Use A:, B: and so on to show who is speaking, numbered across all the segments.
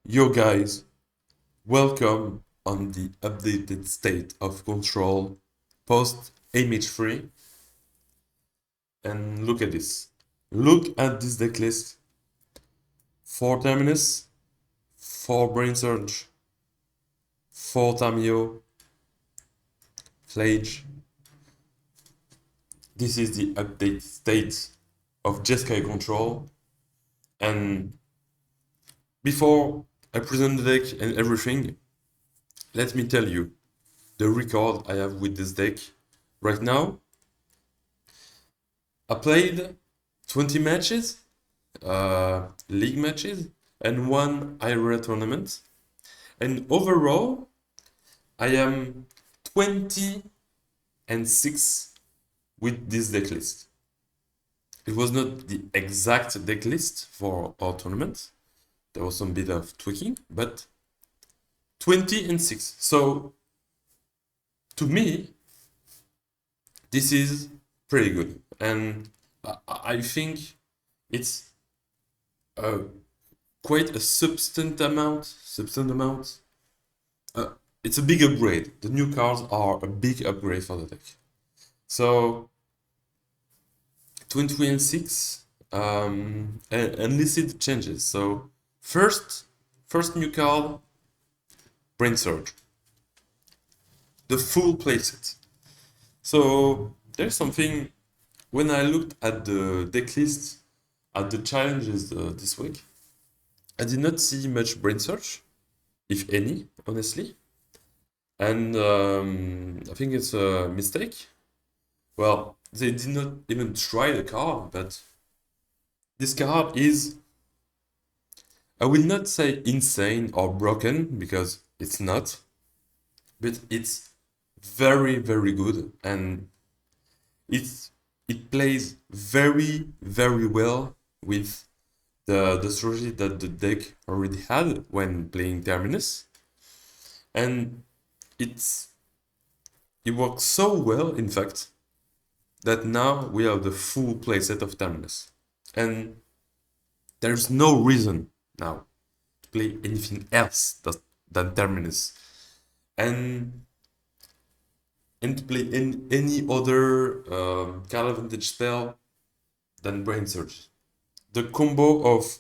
A: Yo guys, welcome on the updated state of control post image free. And look at this. Look at this deck list. 4 Terminus, 4 Brain Surge, 4 Tamio, Flage. This is the updated state of Jeskai control. And before I present the deck and everything, let me tell you the record I have with this deck right now. I played 20 matches, league matches, and one IRL tournament. And overall, I am 20-6 with this deck list. It was not the exact deck list for our tournament. There was some bit of tweaking, but 20-6. So, to me, this is pretty good. And I think it's quite a substantial amount. It's a big upgrade. The new cards are a big upgrade for the deck. So 20-6 and listed changes. So first new card, Brain Surge. The full playset. So there's something. When I looked at the deck list, at the challenges this week, I did not see much Brain Surge, if any, honestly. And I think it's a mistake. Well, they did not even try the card, but this card is, I will not say insane or broken, because it's not, but it's very, very good, and it plays very, very well with the strategy that the deck already had when playing Terminus. And it works so well, in fact, that now we have the full playset of Terminus. And there's no reason now to play anything else than Terminus. And to play any other card advantage spell than Brain Surge. The combo of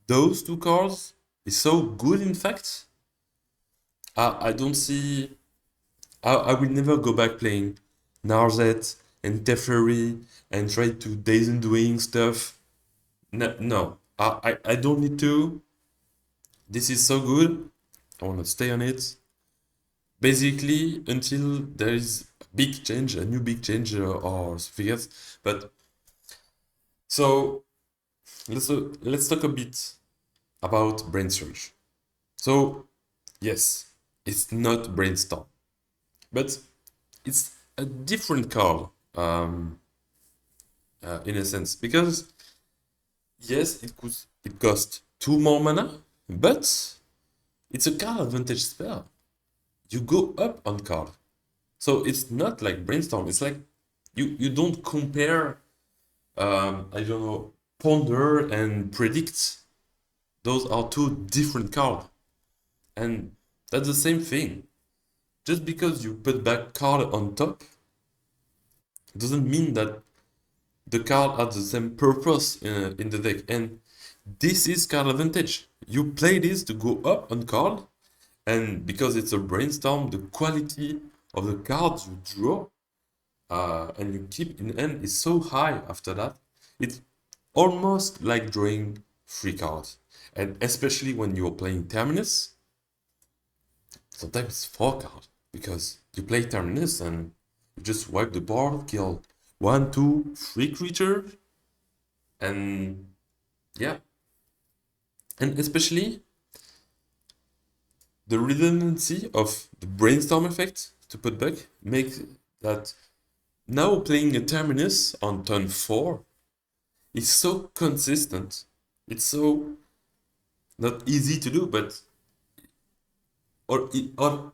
A: those two cards is so good, in fact. I don't see. I will never go back playing Narzet and Teferi and try to Days and Doing stuff. No, I don't need to. This is so good. I want to stay on it. Basically, until there is a big change, a new big change or something else. But so let's talk a bit about Brain Surge. So yes, it's not Brainstorm, but it's a different card in a sense, because yes, it costs 2 more mana, but it's a card advantage spell. You go up on card. So it's not like Brainstorm. It's like you don't compare, I don't know, Ponder and Predict. Those are two different cards. And that's the same thing. Just because you put back card on top doesn't mean that the card has the same purpose in the deck. And this is card advantage. You play this to go up on card, and because it's a Brainstorm, the quality of the cards you draw and you keep in hand is so high after that. It's almost like drawing 3 cards. And especially when you're playing Terminus, sometimes it's 4 cards, because you play Terminus and you just wipe the board, kill 1, 2, 3 creatures, and yeah. And especially the redundancy of the Brainstorm effect to put back makes that now playing a Terminus on turn 4 is so consistent. It's so not easy to do, but or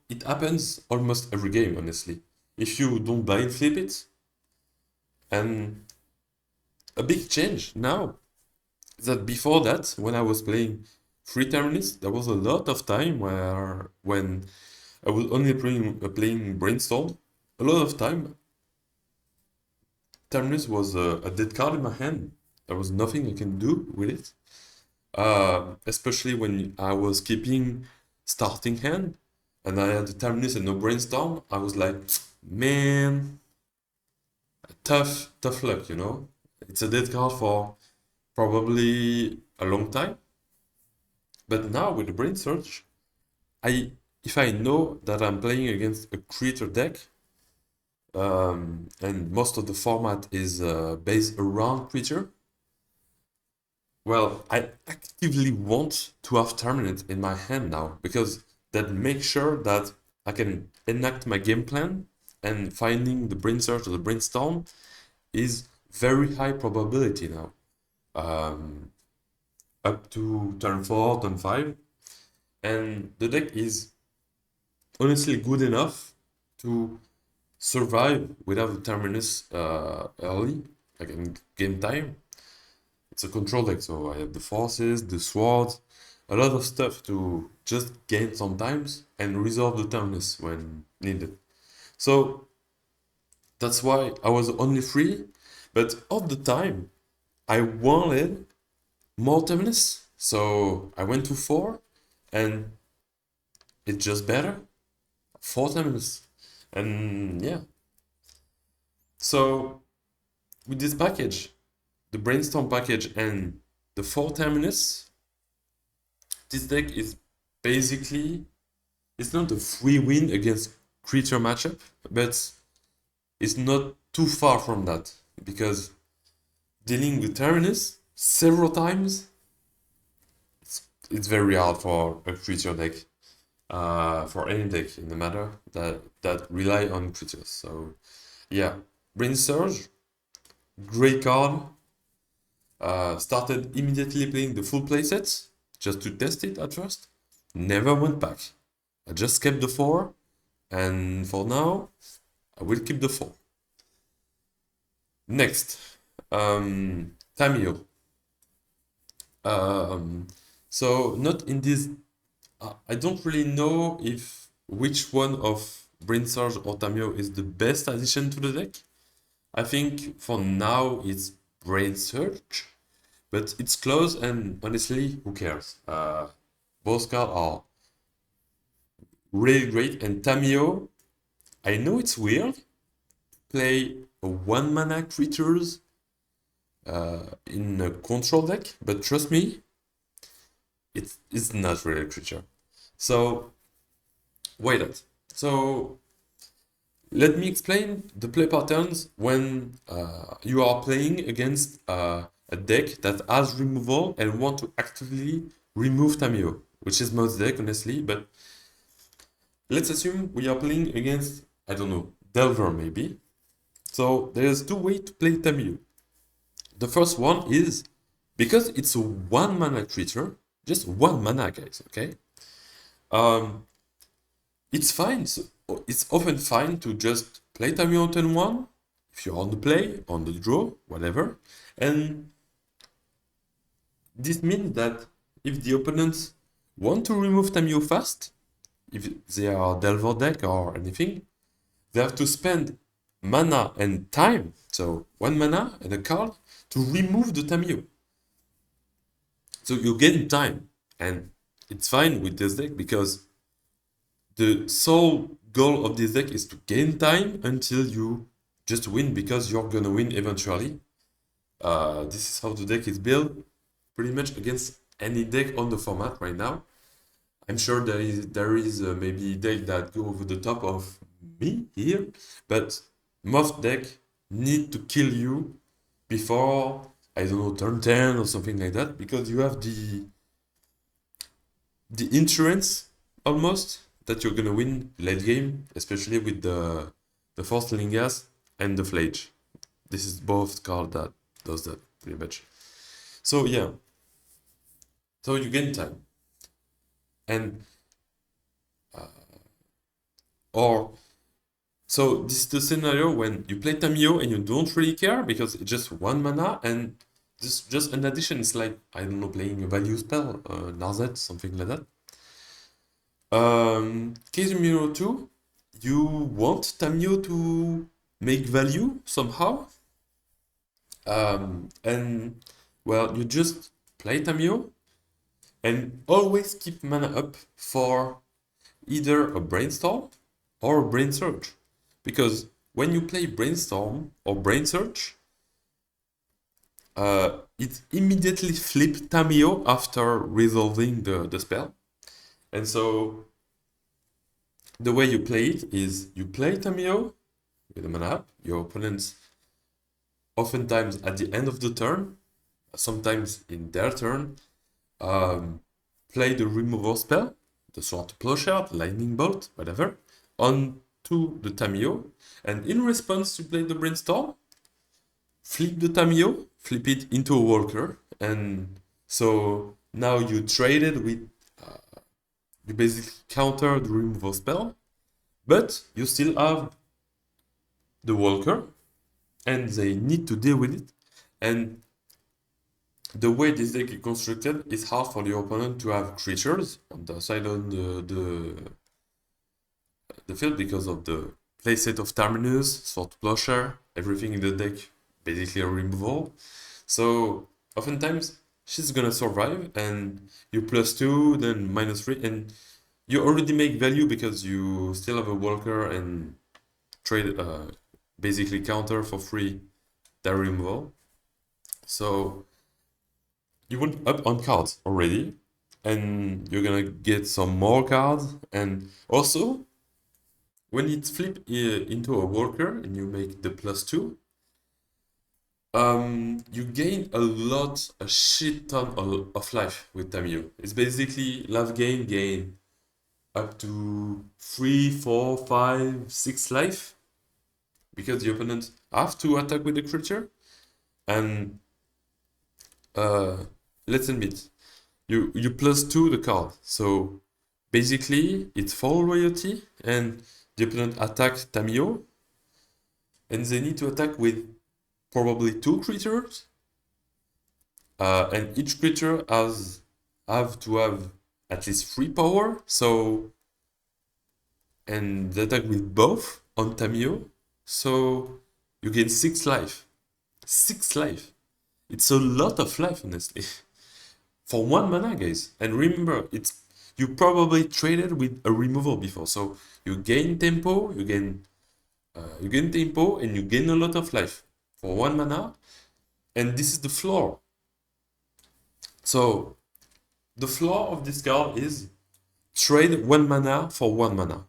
A: it happens almost every game, honestly. If you don't blind flip it. And a big change now is that before that, when I was playing free terminus, there was a lot of time when I was only playing Brainstorm. A lot of time, terminus was a dead card in my hand. There was nothing I can do with it. Especially when I was keeping starting hand and I had the terminus and no brainstorm, I was like, man, tough luck, you know? It's a dead card for probably a long time. But now with the brain search, if I know that I'm playing against a creature deck, and most of the format is based around creature, well, I actively want to have Terminate in my hand now because that makes sure that I can enact my game plan and finding the brain search or the brainstorm is very high probability now. Up to turn 4, turn 5. And the deck is honestly good enough to survive without the Terminus early, like in game time. It's a control deck, so I have the forces, the swords, a lot of stuff to just gain sometimes and resolve the Terminus when needed. So that's why I was only 3, but all the time I wanted more Terminus, so I went to 4, and it's just better. 4 Terminus. And yeah. So with this package, the Brainstorm package and the 4 Terminus, this deck is basically, it's not a free win against creature matchup, but it's not too far from that, because dealing with Terminus several times, it's very hard for a creature deck, for any deck in the matter that rely on creatures. So yeah, Brain Surge, great card. Started immediately playing the full playset just to test it at first. Never went back. I just kept the 4, and for now, I will keep the 4. Next, Tamio. So not in this. I don't really know if which one of Brain Surge or Tamio is the best addition to the deck. I think for now it's Brain Surge, but it's close, and honestly, who cares? Both cards are really great, and Tamio, I know it's weird to play a 1 mana creatures in a control deck, but trust me, it's not really a creature. So wait that. So let me explain the play patterns when you are playing against a deck that has removal and want to actively remove Tamio, which is most deck, honestly. But let's assume we are playing against, I don't know, Delver maybe. So there's 2 ways to play Tamio. The first one is, because it's a 1 mana creature, just 1 mana, guys, okay? It's fine. So it's often fine to just play Tamio on turn 1, if you're on the play, on the draw, whatever. And this means that if the opponents want to remove Tamio fast, if they are Delver deck or anything, they have to spend mana and time, so 1 mana and a card, to remove the Tamio. So you gain time, and it's fine with this deck because the sole goal of this deck is to gain time until you just win, because you're gonna win eventually. This is how the deck is built, pretty much against any deck on the format right now. I'm sure there is maybe deck that go over the top of me here, but most deck need to kill you before, I don't know, turn 10 or something like that, because you have the insurance almost that you're gonna win late game, especially with the Force Lingas and the Flage. This is both card that does that pretty much. So yeah, so you gain time, and or so this is the scenario when you play Tamio and you don't really care because it's just 1 mana, and This just an addition. It's like, I don't know, playing a value spell, Narzet, something like that. Case numero 2, you want Tamio to make value somehow. And well, you just play Tamio and always keep mana up for either a brainstorm or a brain surge. Because when you play brainstorm or brain surge, it immediately flips Tamio after resolving the spell. And so the way you play it is you play Tamio with a mana up, your opponents oftentimes at the end of the turn, sometimes in their turn, play the removal spell, the Sword to Plowshare, the Lightning Bolt, whatever, onto the Tamio, and in response you play the Brainstorm, flip the Tamio, flip it into a Walker, and so now you traded with, you basically counter the removal spell, but you still have the Walker, and they need to deal with it, and the way this deck is constructed is hard for the opponent to have creatures on the side of the field because of the playset of Terminus, Sword Plowshare, everything in the deck basically a removal. So oftentimes she's gonna survive and you +2, then -3, and you already make value because you still have a Walker and trade basically counter for free their removal. So you went up on cards already, and you're gonna get some more cards. And also, when it's flipped into a Walker and you make the +2, you gain a shit ton of life with Tamio. It's basically life gain up to 3, 4, 5, 6 life because the opponent have to attack with the creature. And let's admit, you +2 the card. So basically it's full royalty and the opponent attacks Tamio and they need to attack with probably 2 creatures. And each creature have to have at least 3 power. So and they attack with both on Tamio. So you gain 6 life. 6 life. It's a lot of life, honestly. For 1 mana, guys. And remember, you probably traded with a removal before. So you gain tempo, you gain tempo, and you gain a lot of life for 1 mana. And this is the floor. So the floor of this card is trade 1 mana for 1 mana.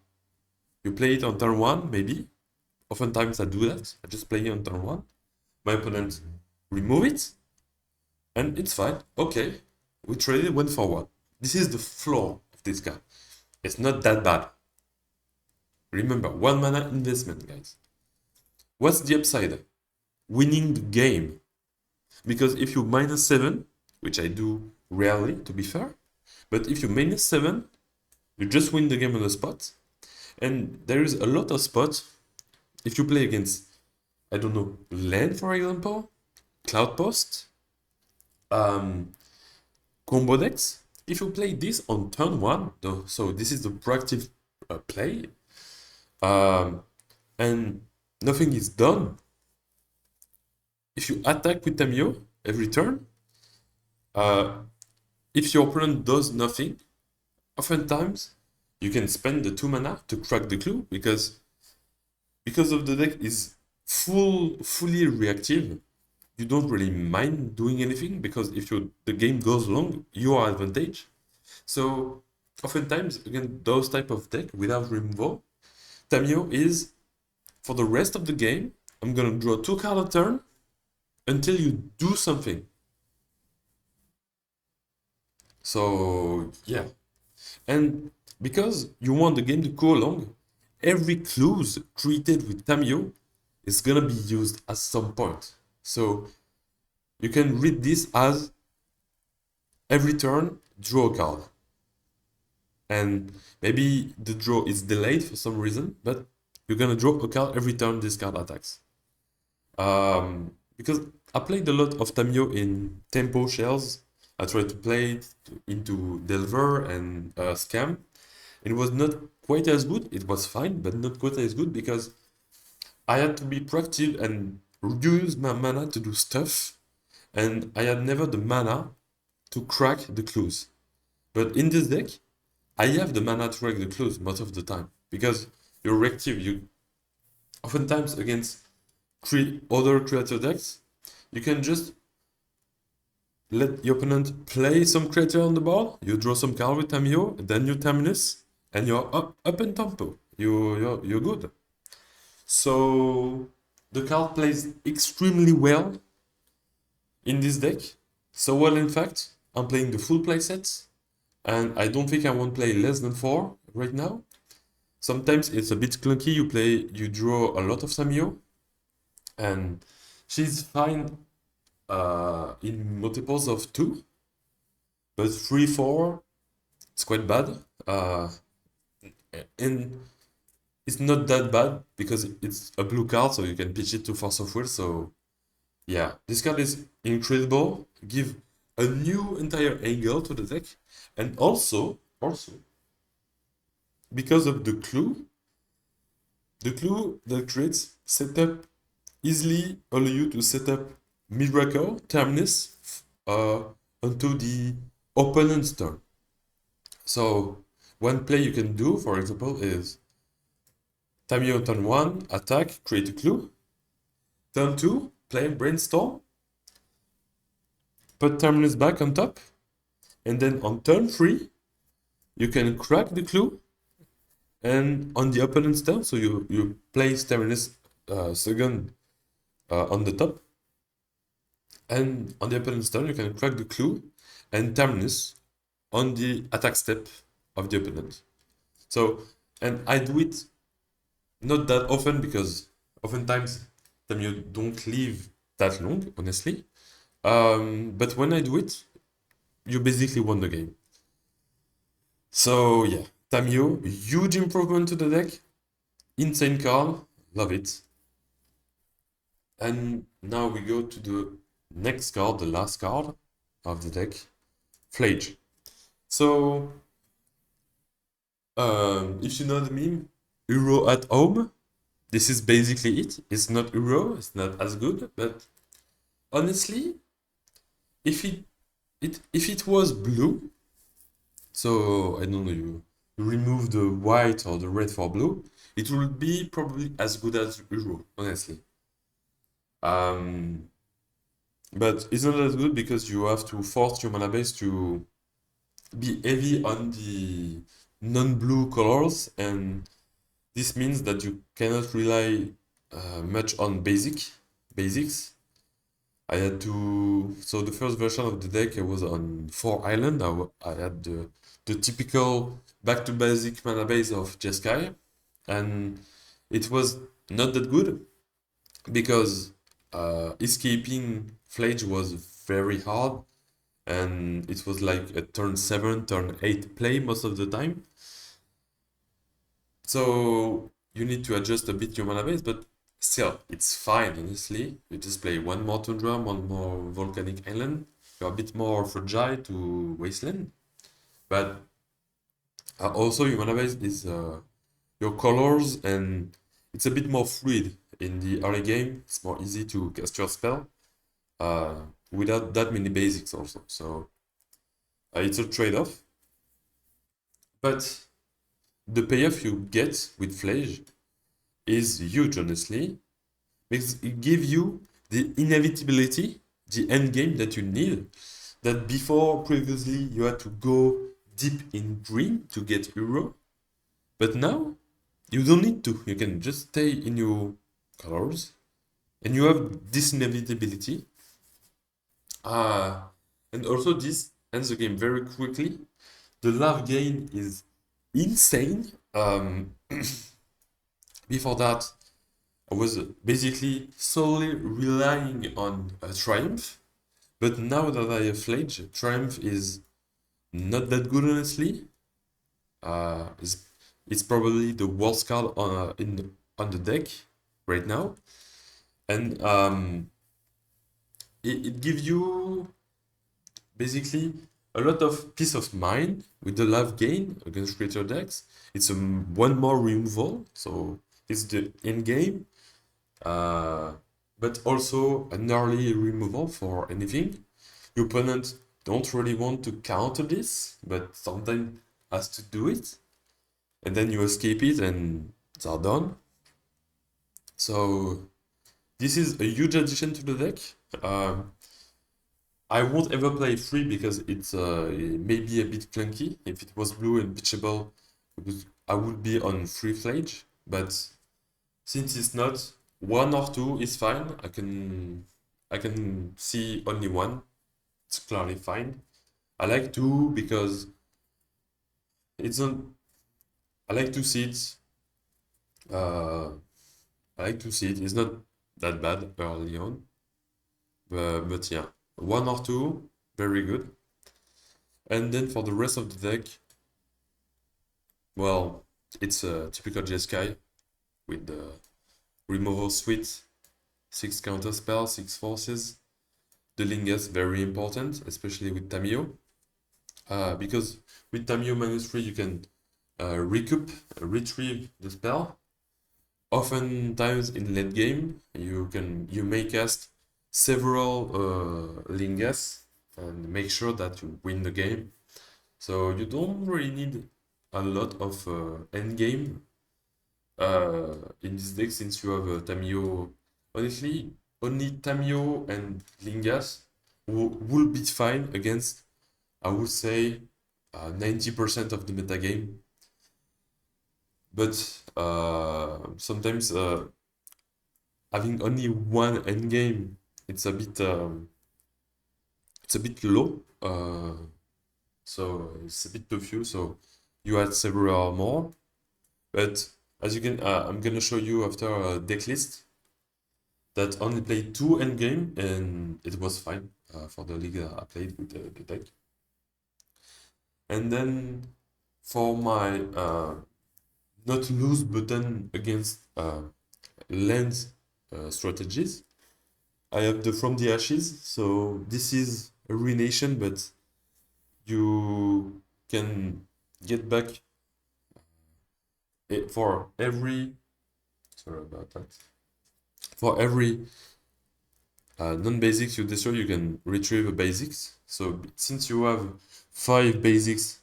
A: You play it on turn 1, maybe. Oftentimes I do that. I just play it on turn 1. My opponent remove it, and it's fine. Okay, we traded 1 for 1. This is the floor of this card. It's not that bad. Remember, 1 mana investment, guys. What's the upside? Winning the game. Because if you -7, which I do rarely, to be fair, but if you -7, you just win the game on the spot. And there is a lot of spots. If you play against, I don't know, Land, for example, Cloud Post, combo decks, if you play this on turn 1, so this is the proactive play, and nothing is done. If you attack with Tamio every turn, if your opponent does nothing, oftentimes you can spend the 2 mana to crack the clue because of the deck is fully reactive. You don't really mind doing anything because if the game goes long, you are advantage. So oftentimes against those type of deck without removal, Tamio is for the rest of the game, I'm gonna draw 2 cards a turn until you do something. So yeah. And because you want the game to go along, every clues created with Tamio is gonna be used at some point. So you can read this as every turn, draw a card. And maybe the draw is delayed for some reason, but you're gonna draw a card every turn this card attacks. Because I played a lot of Tamio in tempo shells. I tried to play it into Delver and Scam. It was not quite as good. It was fine, but not quite as good because I had to be proactive and use my mana to do stuff, and I had never the mana to crack the clues. But in this deck, I have the mana to crack the clues most of the time because you're reactive. You oftentimes against three other creature decks, you can just let your opponent play some creature on the board. You draw some card with Tamio, then you Terminus, and you're up in tempo. You're good. So the card plays extremely well in this deck. So well, in fact, I'm playing the full playset, and I don't think I won't play less than 4 right now. Sometimes it's a bit clunky. You draw a lot of Samio, and she's fine in multiples of 2, but 3, 4, it's quite bad. And it's not that bad because it's a blue card, so you can pitch it to Force of Will. So yeah, this card is incredible. Give a new entire angle to the deck, and also because of the clue that creates setup easily allow you to set up Miracle Terminus onto the opponent's turn. So one play you can do, for example, is Tamio turn 1, attack, create a clue. Turn 2, play Brainstorm, put Terminus back on top, and then on turn 3, you can crack the clue, and on the opponent's turn, so you place Terminus second on the top, and on the opponent's turn, you can crack the clue and Terminus on the attack step of the opponent. So, and I do it not that often because oftentimes Tamio don't live that long, honestly. But when I do it, you basically won the game. So yeah, Tamio, huge improvement to the deck. Insane card, love it. And now we go to the next card, the last card of the deck, Flage. So, if you know the meme, Euro at home, this is basically it. It's not Euro, it's not as good, but honestly, if it was blue, so I don't know, you remove the white or the red for blue, it would be probably as good as Euro, honestly. But it's not as good because you have to force your mana base to be heavy on the non-blue colors, and this means that you cannot rely much on basics. I had to. So the first version of the deck I was on 4 island. I had the typical back to basic mana base of Jeskai, and it was not that good because escaping Flage was very hard, and it was like a turn 7, turn 8 play most of the time. So you need to adjust a bit your mana base, but still, it's fine, honestly. You just play one more Tundra, one more Volcanic Island. You're a bit more fragile to Wasteland. But also, your mana base is your colors, and it's a bit more fluid in the early game. It's more easy to cast your spell without that many basics, also. So it's a trade off. But the payoff you get with Flage is huge, honestly, because it gives you the inevitability, the end game that you need. That before, previously, you had to go deep in green to get Euro, but now you don't need to. You can just stay in your colors, and you have this inevitability. And also, this ends the game very quickly. The life gain is insane. Before that, I was basically solely relying on Triumph, but now that I have Flage, Triumph is not that good, honestly. It's probably the worst card on the deck right now, and it gives you basically a lot of peace of mind with the life gain against creature decks. It's one more removal, so it's the end game, uh, but also an early removal for anything. Your opponent don't really want to counter this, but sometimes has to do it, and then you escape it and they're done. So this is a huge addition to the deck. Um, I won't ever play free because it's it may be a bit clunky. If it was blue and pitchable, I would be on free flage. But since it's not, one or two is fine. I can see only one. It's clearly fine. I like two because it's not. I like to see it. Uh, I like to see it. It's not that bad early on. But yeah, one or two, very good. And then for the rest of the deck, well, it's a typical Jeskai with the removal suite, 6 counter spells, 6 forces. The Lingus very important, especially with Tamiyo, because with Tamiyo -3 you can retrieve the spell. Oftentimes in late game you may cast several Lingus and make sure that you win the game. So you don't really need a lot of end game in this deck since you have Tamiyo. Honestly, only Tamiyo and Lingas will be fine against, I would say, 90% of the metagame. But sometimes having only one endgame, it's a bit low. So it's a bit too few. So you add several more. But as you can, I'm gonna show you after a deck list that only played 2 endgame and it was fine for the league I played with the deck. And then for my not lose button against land strategies, I have the From the Ashes. So this is a ruination, but you can get back for every. Sorry about that. For every non-basics you destroy, you can retrieve a basics. So since you have 5 basics,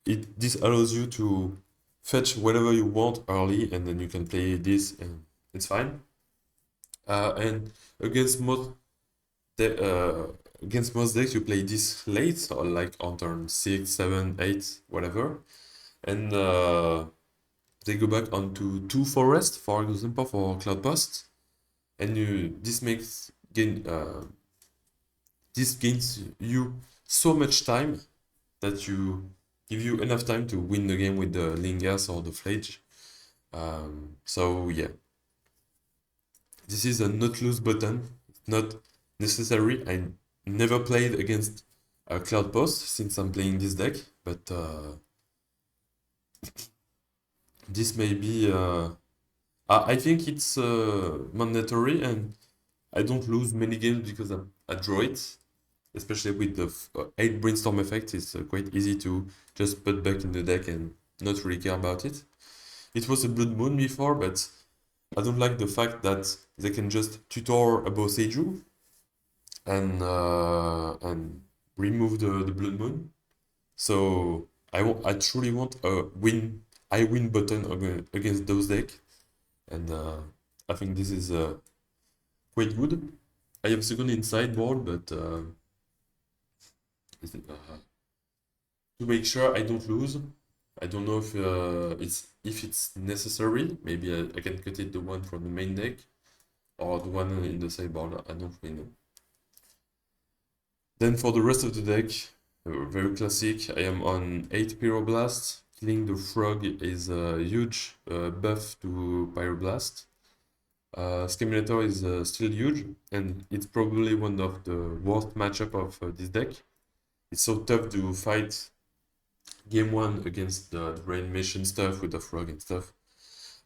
A: this allows you to fetch whatever you want early, and then you can play this, and it's fine. And against most decks, you play this late, or like on turn 6, 7, 8, whatever, and they go back onto 2 forest, for example, for Cloud Post, and this gains you so much time that give you enough time to win the game with the Lingas or the Flage. So yeah, this is a not lose button, not necessary. I never played against Cloud Post since I'm playing this deck, but this may be. I think it's mandatory, and I don't lose many games because I draw it. Especially with the 8 brainstorm effect, it's quite easy to just put back in the deck and not really care about it. It was a Blood Moon before, but I don't like the fact that they can just tutor above Seiju and remove the Blood Moon. So I truly want a win button against those decks, and I think this is quite good. I have second in sideboard, but to make sure I don't lose. I don't know if it's necessary. Maybe I can cut it the one from the main deck or the one in the sideboard. I don't really know. Then for the rest of the deck, very classic. I am on 8 Pyroblast. Killing the frog is a huge buff to Pyroblast. Scaminator is still huge, and it's probably one of the worst matchup of this deck. It's so tough to fight game 1 against the reanimation stuff with the frog and stuff.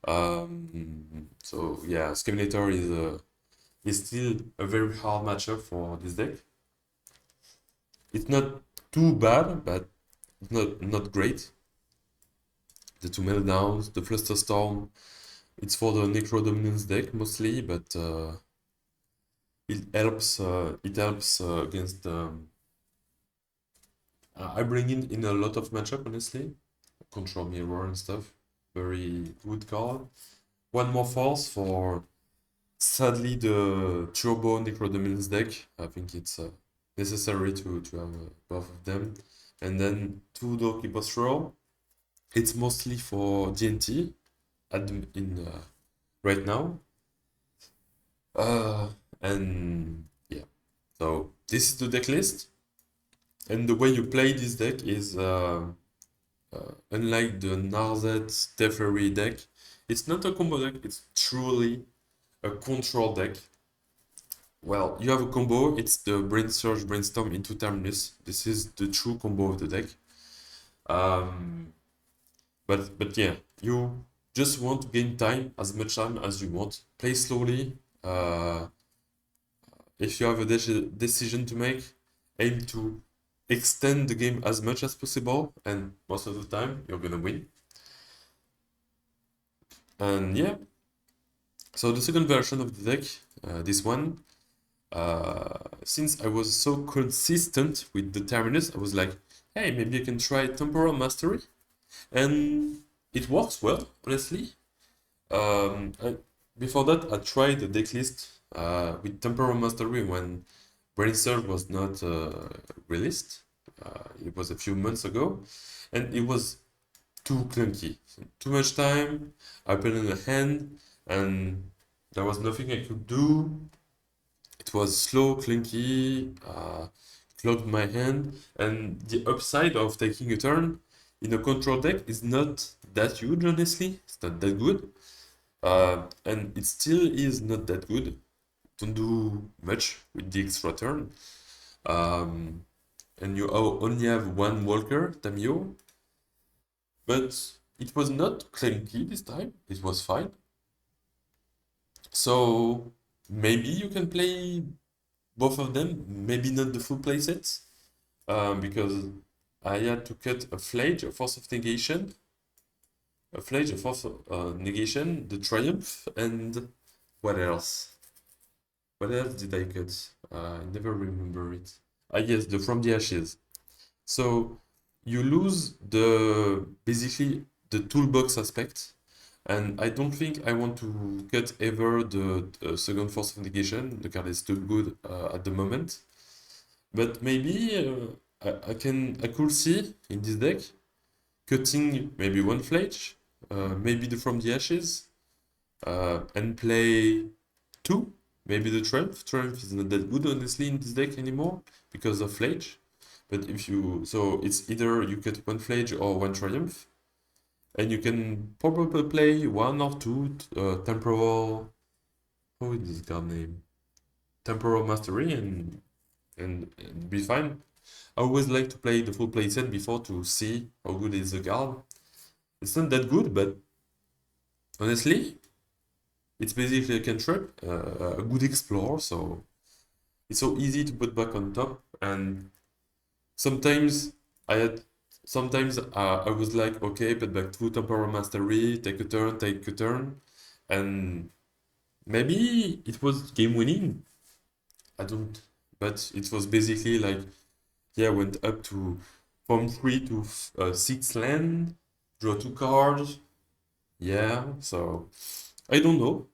A: So yeah, Scaminator is is still a very hard matchup for this deck. It's not too bad, but not great. The two meltdowns, the Flusterstorm, it's for the Necro Dominance deck mostly, but it helps. Against. I bring in a lot of matchup honestly. Control Mirror and stuff. Very good card. One more force for sadly the Turbo Necro Dominance deck. I think it's necessary to have both of them. And then two Doorkeeper's Row. It's mostly for DNT right now. And yeah, so this is the deck list. And the way you play this deck is unlike the Narzet Teferi deck, it's not a combo deck, it's truly a control deck. Well, you have a combo, it's the Brain Surge Brainstorm into Terminus. This is the true combo of the deck. But yeah, you just want to gain time, as much time as you want. Play slowly. If you have a decision to make, aim to extend the game as much as possible, and most of the time you're gonna win. And yeah, so the second version of the deck, this one, since I was so consistent with the Terminus, I was like, hey, maybe I can try Temporal Mastery, and it works well, honestly. Before that, I tried the deck list with Temporal Mastery when Brain Surge was not released. It was a few months ago, and it was too clunky. Too much time, I put in a hand, and there was nothing I could do. It was slow, clunky, clogged my hand, and the upside of taking a turn in a control deck is not that huge, honestly. It's not that good. And it still is not that good. Don't do much with the extra turn. And you only have one Walker, Tamio. But it was not clunky this time. It was fine. So maybe you can play both of them. Maybe not the full playsets. Because I had to cut a Flage, a Force of Negation. A Flage, a Force of Negation, the Triumph, and what else? What else did I cut? I never remember it. Ah yes, the From the Ashes. So you lose basically the toolbox aspect, and I don't think I want to cut ever the second Force of Negation. The card is too good at the moment, but maybe I could see in this deck cutting maybe one Flage, maybe the From the Ashes, and play two. Maybe the Triumph. Triumph is not that good, honestly, in this deck anymore because of Flage. But so it's either you cut one Flage or one Triumph, and you can probably play one or two Temporal. How is this card name? Temporal Mastery, and be fine. I always like to play the full playset before to see how good is the card. It's not that good, but honestly, it's basically a cantrip, a good explorer, so it's so easy to put back on top. And sometimes I was like, okay, put back two Temporal Mastery, take a turn, and maybe it was game winning. I don't, but it was basically like, yeah, went up to from 3 to 6 land, draw two cards. Yeah, so I don't know,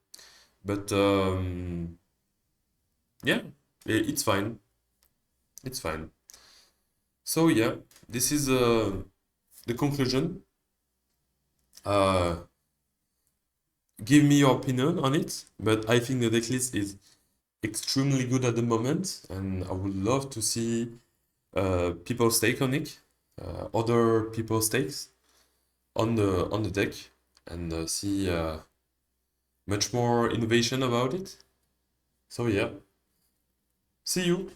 A: but yeah, it's fine. It's fine. So yeah, this is the conclusion. Give me your opinion on it, but I think the decklist is extremely good at the moment, and I would love to see people's take on it, other people's takes on the deck, and see much more innovation about it. So yeah, see you.